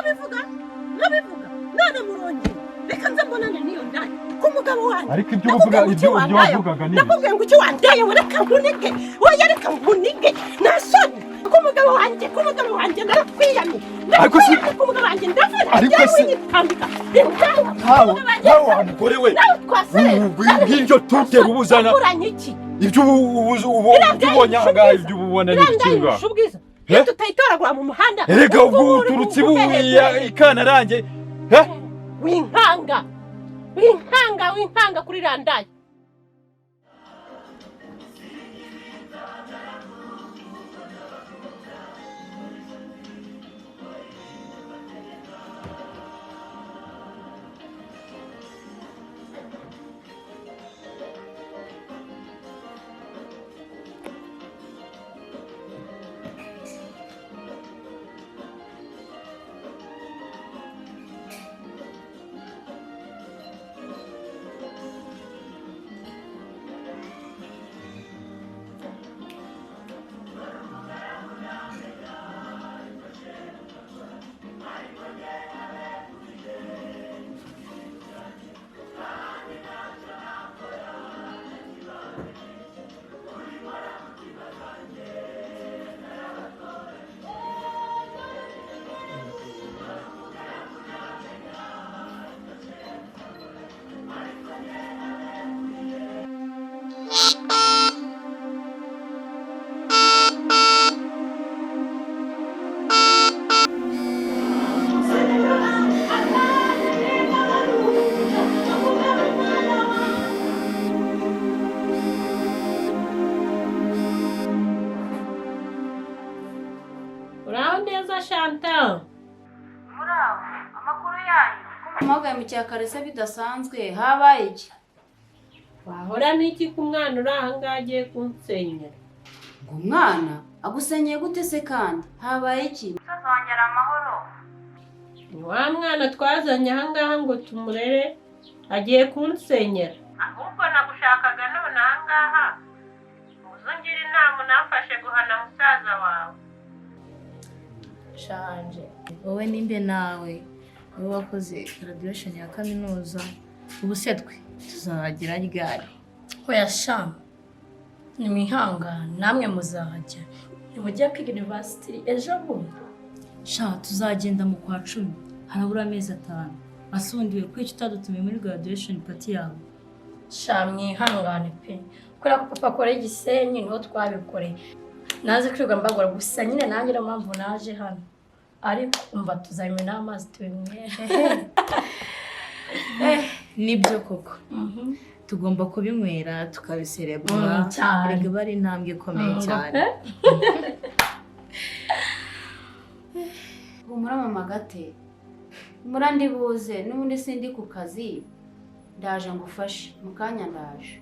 nabivuga none muronge reka nze mbonane niyo ndaye ku mugabo wanjye ariko ibyo wavugaga ni nakubwiye ngo icyo wandaye reka nkunige oya reka nkunige nasoni ku mugabo wanjye narakwiyamye ariko si ku mugabo wanjye ndavuna ariko si nitambika hawa mugore we ngibyo tutera ubuzana ibyo ubonye ahangaha ibyo ubona ni ikinga tutayitoragura mu muhanda erega ubwo uturutse ikanarange winkanga kuri randaye Karese bidasanzwe habaye iki wahora niki ku mwana uri ahangaha agiye kunsenyera ngo umwana agusenyeye gute se kandi habaye iki musaza wanjye ari amahoro ni wa mwana twazanye ahangaha ngo tumurere agiye kunsenyera ahubwo nagushakaga none ahangaha uzongera inama unamfashe guhana musaza wawe shanje wowe nimbe nawe wowe wakoze graduation ya kaminuza ubu se twe tuzagira ryari hoya sha nimwihangana namwe muzahajya nimujya kwiga university ejo bundi sha tuzagenda mu kwa 10 harabura amezi 5 asundiwe kwica utadutumiye muri graduation party yawe sha mwihangane pe kubera ko papa akora igisenyi niho twabikoreye naze kwiga mbagora gusa nyine nanjye no mpamvu naje hano ariko umva tuzayime n'amazi tubimwe nibyo koko tugomba kubinywera tukabiserebura erega bari intambwe ikomeye cyane humura mama gate humura ndibuze n'ubundi sindi ku kazi ndaje ngufashe mu kanya ndaje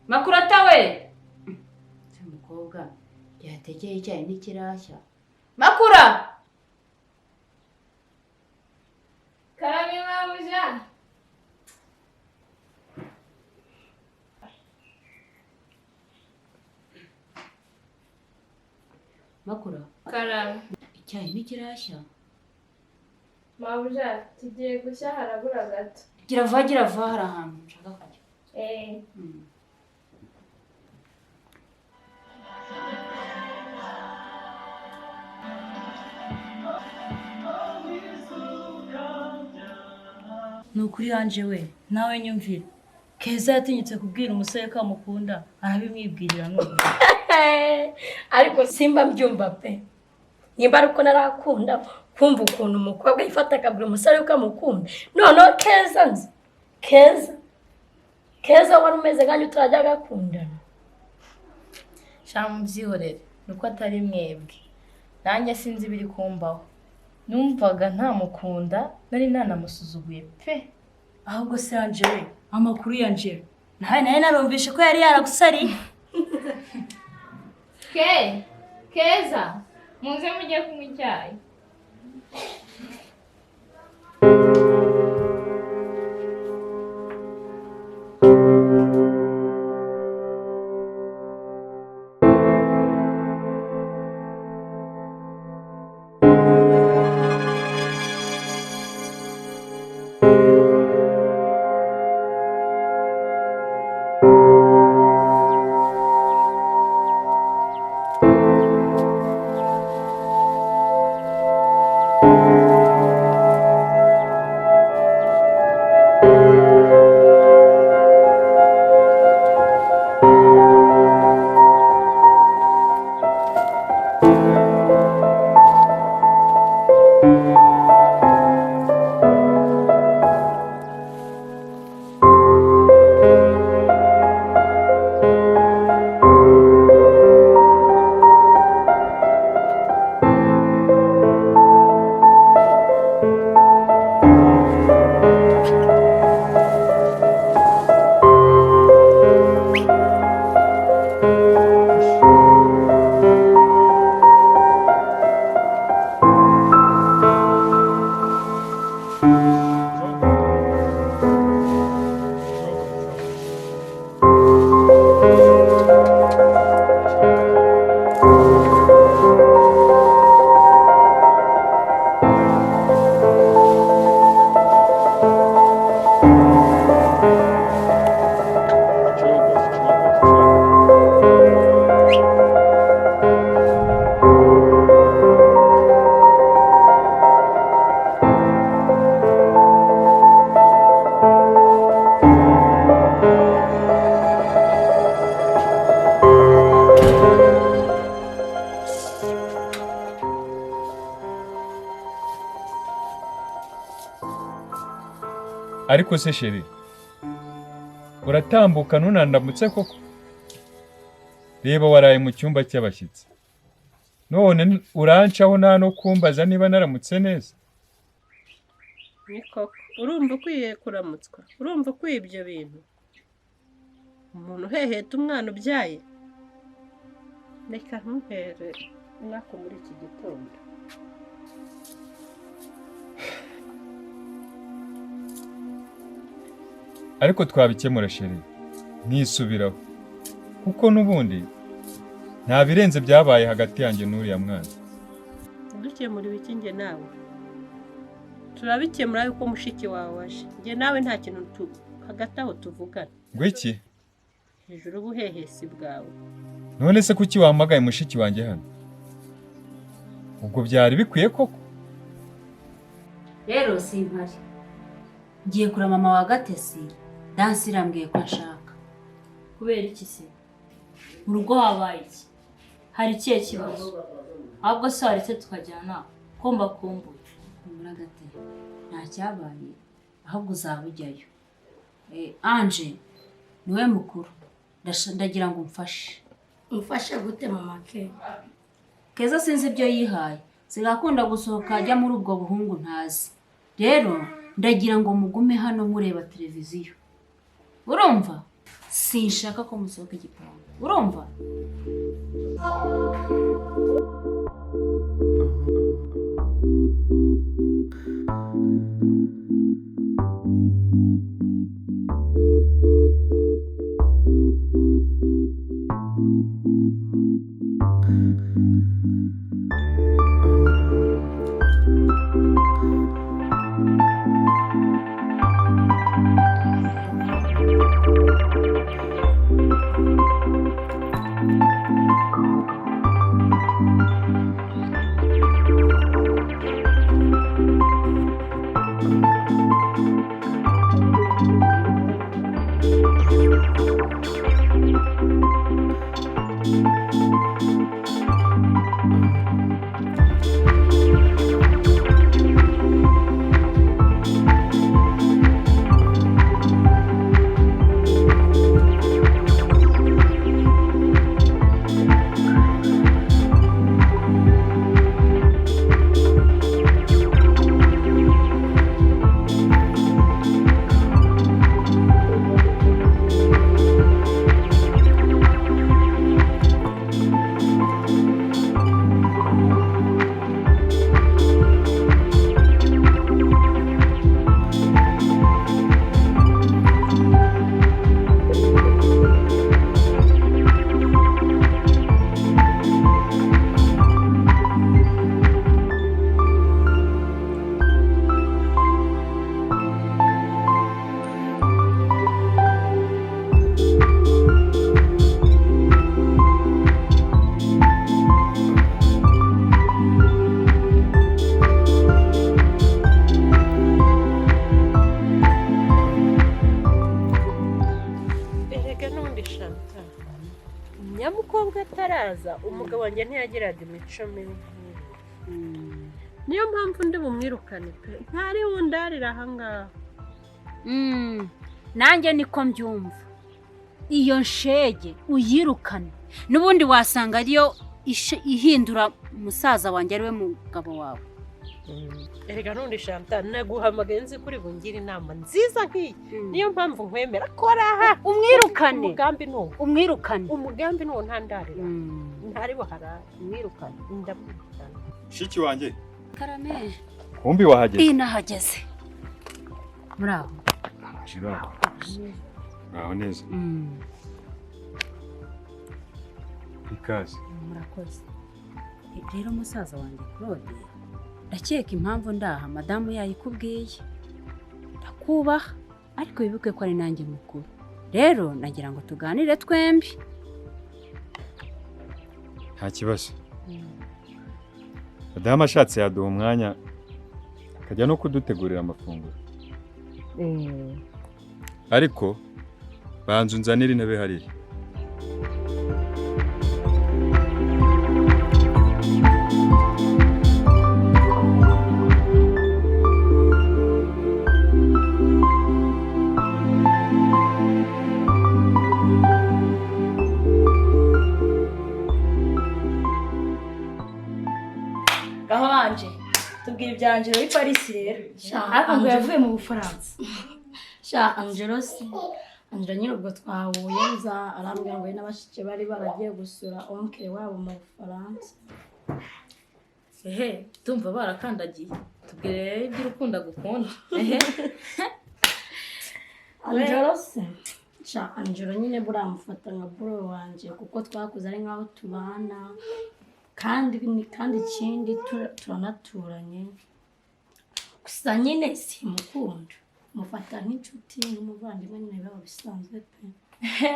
makura tawe umukobwa yategeye icyayi n'ikirashya makura karame mabuja makura karame icyayi n'ikirashya mabuja tugiye gushya harabura gato gira vuba hari ahantu nshaka kujya nukuri yanje we nawe nyumvira Keza yatinyutse kubwira umusore ko amukunda arabimwibwirira none ariko simba mbyumva pe nimba ariko narakunda kumva ukuntu umukobwa yifata akabwira umusore ko amukunda none Keza nzi Keza wari umeze nk'aho utarajya gakundana shamubyihorere nuko atari mwebwe nanjye sinzi ibiri kumbaho numvaga ntamukunda nari nanamusuzuguye pe ahubwo se Angel amakuru ya Angel nawe narumvishe ko yari yaragusari Keza muze mujye kunywa icyayi ariko se sheri uratambuka ntunandamutse koko? Reba waraye mu cyumba cy'abashyitsi none urancaho nta no kumbaza niba naramutse neza. ni koko urumva ukwiye kuramutswa? urumva ukwiye ibyo bintu? umuntu uheheta umwana ubyaye? reka ntuhere nako muri iki gitondo. Ariko twabikemura sheri nisubiraho kuko n'ubundi nta birenze byabaye hagati yanjye n'uriya mwana. dukemura ibiki njye nawe? turabikemura yuko mushiki wawe waje. njye nawe nta kintu hagati aho tuvugana. Ngo iki? hejuru ubuhehesi bwawe. None se kuki wahamagaye mushiki wanjye hano? Ubwo byari bikwiye koko? rero simpari, ngiye kura mama wa Gatesi. Dansi irambwiye ko ashaka. Kubera iki se? Mu rugo habaye iki? Hari ikihe kibazo? Ahubwo se waretse tukajyana ko mbakumbuye. Muragate nta cyabaye, ahubwo uzaba ujyayo. Anje niwe mukuru, ndagira ngo umfashe. umfashe gute mama ke? Keza sinzi ibyo yihaye, sigakunda gusohoka ajya muri ubwo buhungu ntazi. Rero ndagira ngo mugume hano mureba televiziyo. Urumva? Sinshaka ko musohoka igipangu. Urumva? nyamukobwa ataraza umugabo wanjye ntiyagiraga imico mibi. niyo mpamvu ndi bumwirukane pe, ntari wundarira ahangaha. Nanjye niko mbyumva. Iyo nshege uyirukane, n'ubundi wasanga ariyo ihindura umusaza wanjye ariwe mugabo wawe. Erega nundi Chantal naguhamagaye nzi kuri bungira inama nziza nk'iyi. niyo mpamvu nkwemera kora aha Umwirukane. umugambi nuwo. Umwirukane. umugambi nuwo ntandarira. ntari buharara. Umwirukane. ndamwirukana. Shiki wanjye Karame. kumbi wahageze? Inahageze. Muraho. Shiraho. Aho neza. Ikaze. Murakoze. Rero musaza wanjye Claude, ndakeka impamvu ndaha madamu yayikubwiye. Ndakubaha ariko wibuke ko ari nanjye mukuru. Rero nagira ngo tuganire twembi. Nta kibazo. Madamu ashatse yaduha umwanya akajya no kudutegurira amafunguro. Ariko banza unzanire intebe hariya. kukubwira ibya Angelo w'i Paris rero ariko ngo yavuye mu Bufaransa sha Angelo se Angelo nyine ubwo twahuye nza arambwira ngo n'abashike bari baragiye gusura oncle wabo mu Bufaransa. Tumva barakandagiye tubwire iby'urukundo gukunda Angelo se sha Angelo nyine buramufata nka bro wanje kuko twakuze ari nkaho tubana kandi ikindi turanaturanye gusa nyine simukunda mufata nk'inshuti n'umuvandimwe nyine biba bisanzwe pe.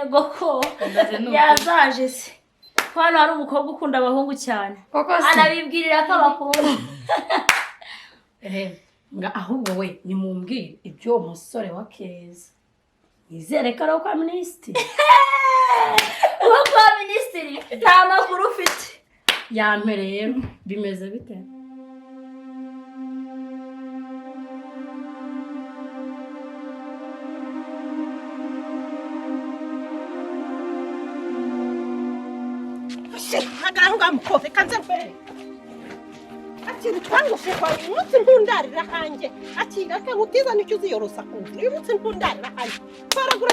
Ego ko yazaje se ko hano hari umukobwa ukunda abahungu cyane anabibwirira ko abakunda nga ahubwo we nimumbwire ibyo umusore wa Keza nizere ko ari kwa minisitiri uwo kwa minisitiri nta makuru ufite yampereye bimeze bite Naganga mukove kanze mbere ati twangushe kwa umunsi ntundarira kanje ati gake gutiza nicyo uziyorosa kundi uyu munsi ntundarira kanje toragura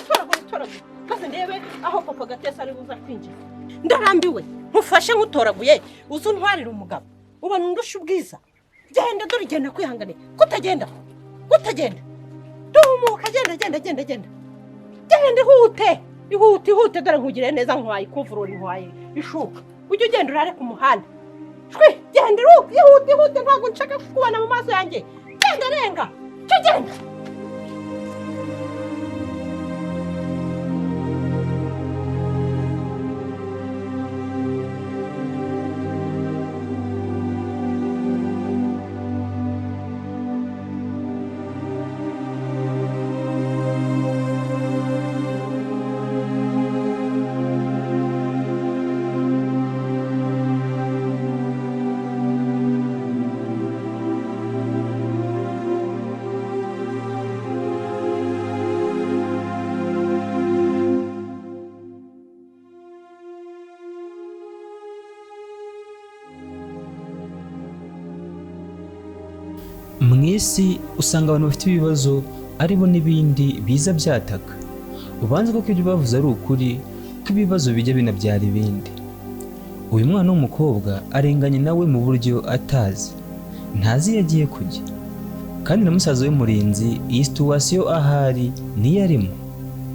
maze ndebe aho papa Gatesa ari buza kwinjira ndarambiwe nkufashe nkutoraguye uzuntwarira umugabo ubona ndusha ubwiza genda dore genda kwihangane kutagenda tumuka genda ihute dore nkugire neza nkwaye kuvurura nkwaye ishuka ujye ugenda urare ku muhanda genda ihute ntabwo nshaka kukubona mu maso yanjye genda renga genda mu isi usanga abantu bafite ibibazo aribo n'ibindi biza byataka ubanze ko ibyo bavuze ari ukuri ko ibibazo bijya binabyara ibindi. Uyu mwana w'umukobwa arenganye nawe mu buryo atazi ntazi yagiye kujya kandi na musaza we Murinzi iyi situation ahari niyo arimo.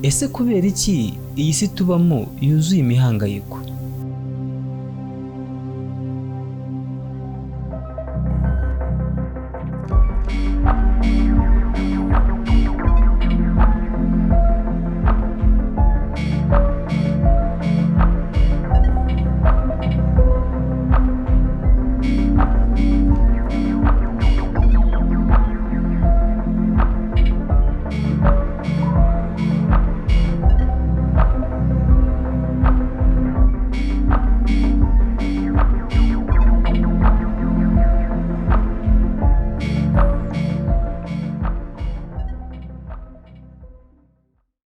Ese kubera iki iyi si tubamo yuzuye imihangayiko?